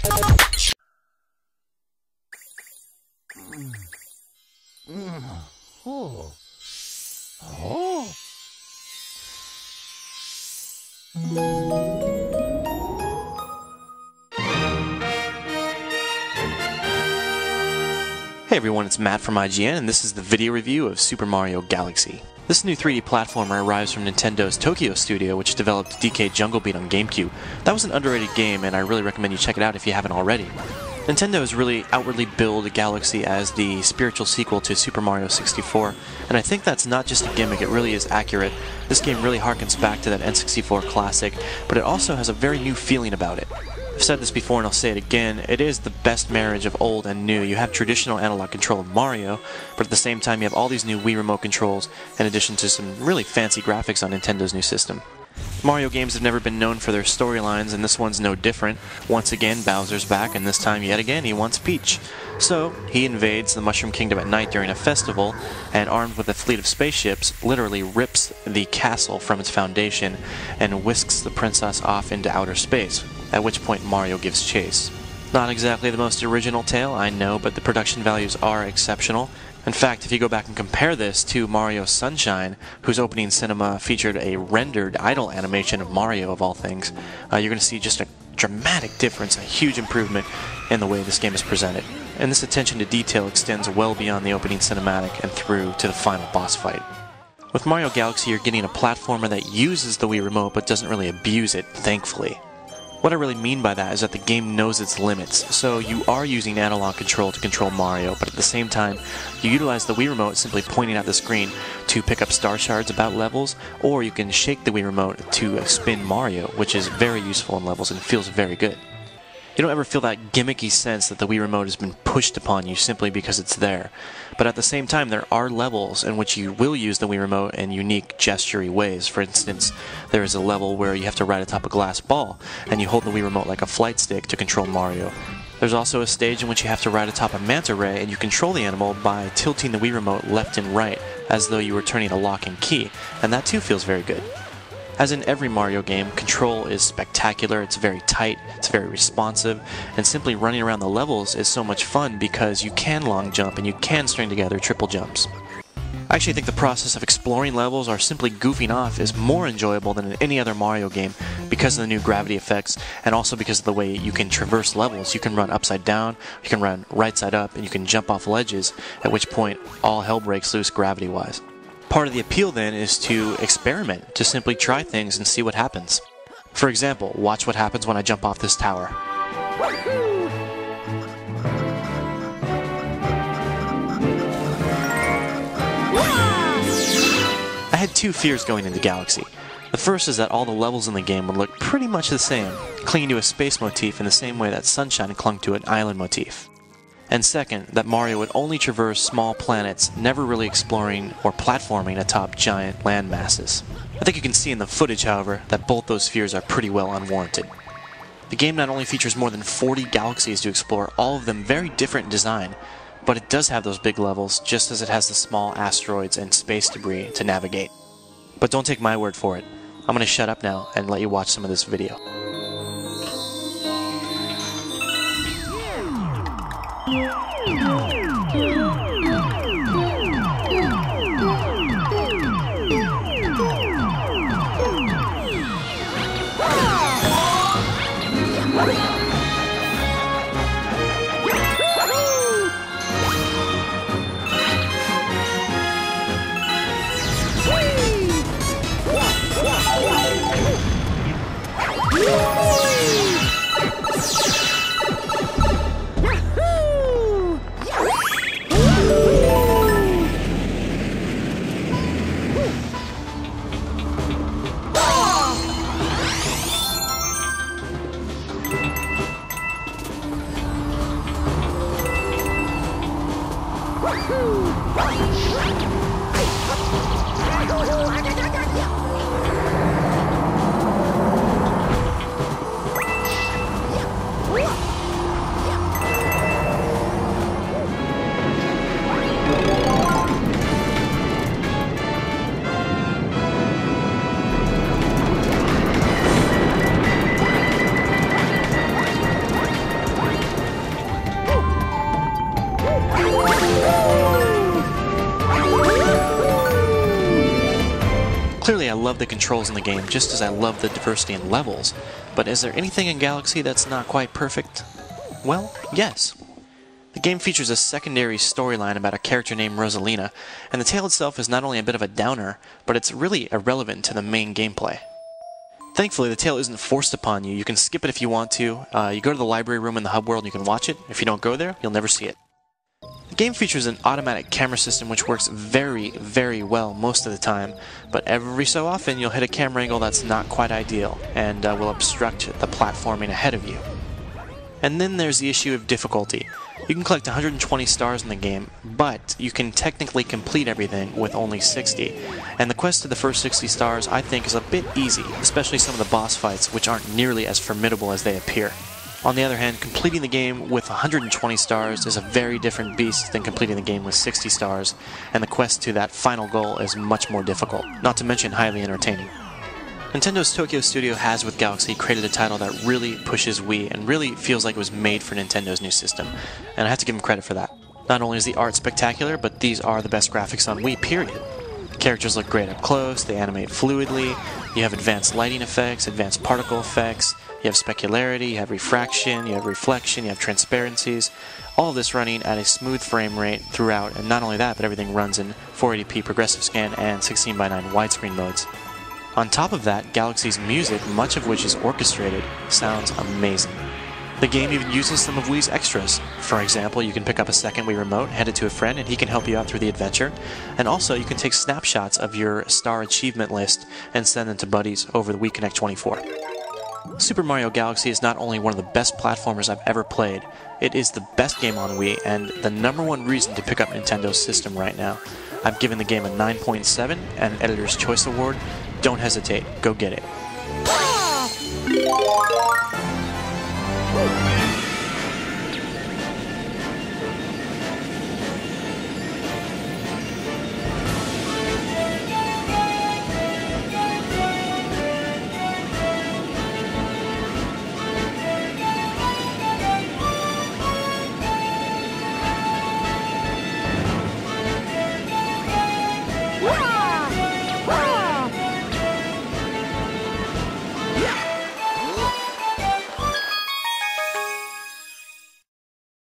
Oh. Oh. Hey everyone, it's Matt from IGN, and this is the video review of Super Mario Galaxy. This new 3D platformer arrives from Nintendo's Tokyo studio, which developed DK Jungle Beat on GameCube. That was an underrated game, and I really recommend you check it out if you haven't already. Nintendo has really outwardly billed Galaxy as the spiritual sequel to Super Mario 64, and I think that's not just a gimmick, it really is accurate. This game really harkens back to that N64 classic, but it also has a very new feeling about it. I've said this before and I'll say it again, it is the best marriage of old and new. You have traditional analog control of Mario, but at the same time you have all these new Wii Remote controls, in addition to some really fancy graphics on Nintendo's new system. Mario games have never been known for their storylines, and this one's no different. Once again, Bowser's back, and this time yet again he wants Peach. So, he invades the Mushroom Kingdom at night during a festival, and armed with a fleet of spaceships, literally rips the castle from its foundation and whisks the princess off into outer space, at which point Mario gives chase. Not exactly the most original tale, I know, but the production values are exceptional. In fact, if you go back and compare this to Mario Sunshine, whose opening cinema featured a rendered idle animation of Mario of all things, you're going to see just a dramatic difference, a huge improvement in the way this game is presented. And this attention to detail extends well beyond the opening cinematic and through to the final boss fight. With Mario Galaxy, you're getting a platformer that uses the Wii Remote but doesn't really abuse it, thankfully. What I really mean by that is that the game knows its limits, so you are using analog control to control Mario, but at the same time, you utilize the Wii Remote simply pointing at the screen to pick up star shards about levels, or you can shake the Wii Remote to spin Mario, which is very useful in levels and feels very good. You don't ever feel that gimmicky sense that the Wii Remote has been pushed upon you simply because it's there. But at the same time, there are levels in which you will use the Wii Remote in unique gestury ways. For instance, there is a level where you have to ride atop a glass ball, and you hold the Wii Remote like a flight stick to control Mario. There's also a stage in which you have to ride atop a manta ray, and you control the animal by tilting the Wii Remote left and right, as though you were turning a lock and key, and that too feels very good. As in every Mario game, control is spectacular, it's very tight, it's very responsive, and simply running around the levels is so much fun because you can long jump and you can string together triple jumps. I actually think the process of exploring levels or simply goofing off is more enjoyable than in any other Mario game because of the new gravity effects and also because of the way you can traverse levels. You can run upside down, you can run right side up, and you can jump off ledges, at which point all hell breaks loose gravity-wise. Part of the appeal then is to experiment, to simply try things and see what happens. For example, watch what happens when I jump off this tower. I had two fears going into Galaxy. The first is that all the levels in the game would look pretty much the same, clinging to a space motif in the same way that Sunshine clung to an island motif. And second, that Mario would only traverse small planets, never really exploring or platforming atop giant land masses. I think you can see in the footage, however, that both those fears are pretty well unwarranted. The game not only features more than 40 galaxies to explore, all of them very different in design, but it does have those big levels, just as it has the small asteroids and space debris to navigate. But don't take my word for it. I'm going to shut up now and let you watch some of this video. the controls in the game just as I love the diversity in levels, but is there anything in Galaxy that's not quite perfect? Well, yes. The game features a secondary storyline about a character named Rosalina, and the tale itself is not only a bit of a downer, but it's really irrelevant to the main gameplay. Thankfully, the tale isn't forced upon you. You can skip it if you want to. You go to the library room in the hub world and you can watch it. If you don't go there, you'll never see it. The game features an automatic camera system which works very, very well most of the time, but every so often you'll hit a camera angle that's not quite ideal and will obstruct the platforming ahead of you. And then there's the issue of difficulty. You can collect 120 stars in the game, but you can technically complete everything with only 60. And the quest to the first 60 stars I think is a bit easy, especially some of the boss fights, which aren't nearly as formidable as they appear. On the other hand, completing the game with 120 stars is a very different beast than completing the game with 60 stars, and the quest to that final goal is much more difficult, not to mention highly entertaining. Nintendo's Tokyo studio has, with Galaxy, created a title that really pushes Wii and really feels like it was made for Nintendo's new system, and I have to give them credit for that. Not only is the art spectacular, but these are the best graphics on Wii, period. The characters look great up close, they animate fluidly, you have advanced lighting effects, advanced particle effects, you have specularity, you have refraction, you have reflection, you have transparencies, all of this running at a smooth frame rate throughout, and not only that, but everything runs in 480p progressive scan and 16:9 widescreen modes. On top of that, Galaxy's music, much of which is orchestrated, sounds amazing. The game even uses some of Wii's extras. For example, you can pick up a second Wii remote, hand it to a friend, and he can help you out through the adventure. And also, you can take snapshots of your star achievement list and send them to buddies over the Wii Connect 24. Super Mario Galaxy is not only one of the best platformers I've ever played, it is the best game on Wii and the #1 reason to pick up Nintendo's system right now. I've given the game a 9.7 and an Editor's Choice Award. Don't hesitate, go get it.